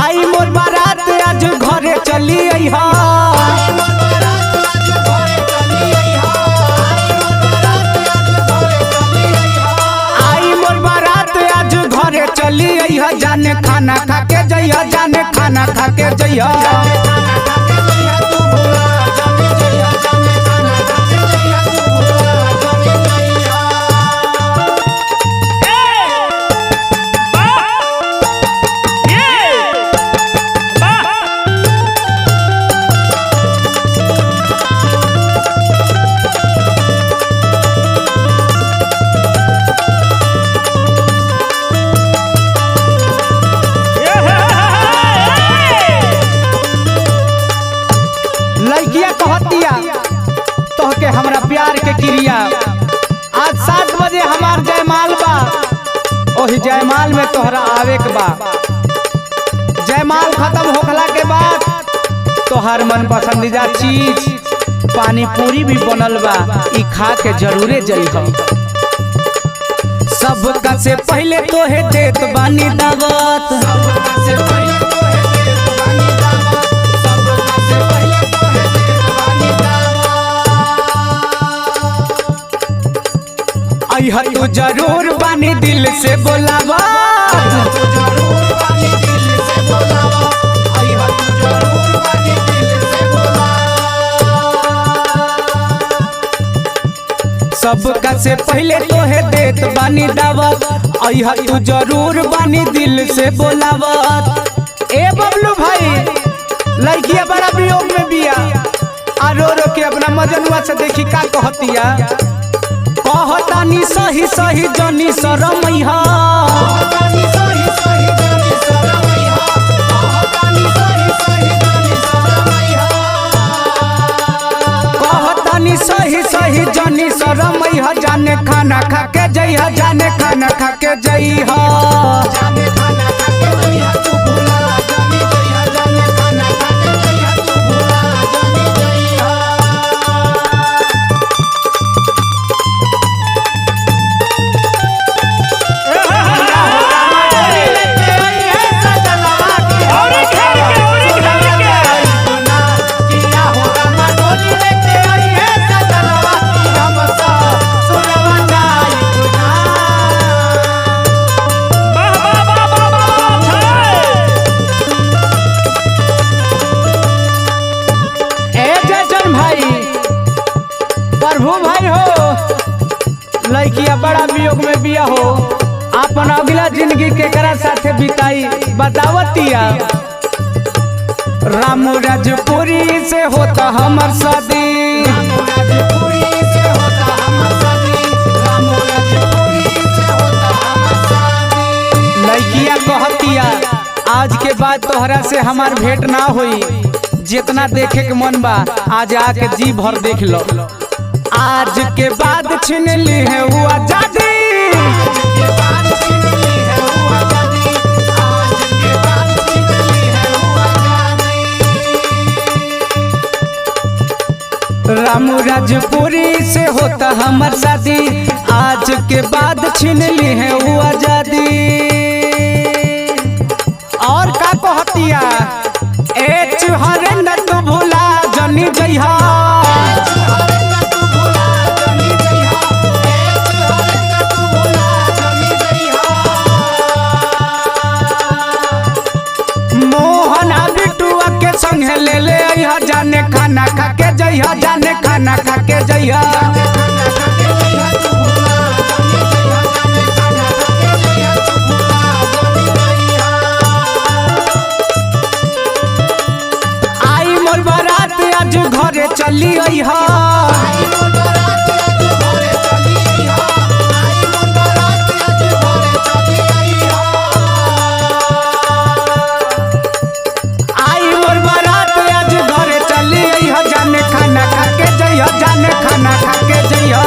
आई मोर बारात आज घरे चली अइहा। आई मोर बारात आज घरे चली अइहा। जाने खाना खा के जइहा, जाने खाना खा के जइहा। लड़किया कहतिया तोहके हमरा प्यार के क्रिया। आज 7 बजे हमार जयमाल बा, ओही जयमाल में तोहरा आवे के बा। जयमाल खत्म होखला के बाद तोहर मन पसंदीदा चीज पानी पूरी भी बनल बा, ई खा के जरूरे जइहा। सबका से पहले तोहे देत बानी दावत। अइहा तू जरूर बानी दिल से बोलावा। सबका से पहले तोहे देत बानी दावत। अइहा तू जरूर बानी दिल से बोलावत। ए बबलू भाई, लड़किया बड़ा वियोग में बिया, आ रो रो के अपना मजनुआ से देखी का कहतिया। कहतानी सही सही जनी शरमैहा। कहतानी सही सही जनी शरमैहा। जाने खाना खा के जइहा, जाने खाना खा के जइहा। प्रभु भाई हो, लड़किया बड़ा वियोग में बिया हो। अपन अगला जिंदगी केकरा साथे बिताई बतावतिया। रामू राजपुरी से होता हमर शादी। लड़किया कहतिया आज के बाद तोहरा से हमार भेंट ना होई। जितना देखे के मन बा आज आके जी भर देख लो। आज के बाद छीन ली है वो आजादी। रामू राजपुरी से होता हमर शादी। आज के बाद छीन ली है वो आजादी। और का कहतिया, ए चुहरे न तू भूला जनी जइहा। संगे ले ले अइहा। जाने खाना खा के जइहा, जाने खाना खा के जइहा। आई मोर बारात आज घरे चली अइहा। जाने खाना खा के जइहा, जाने खाना खा के जइहा।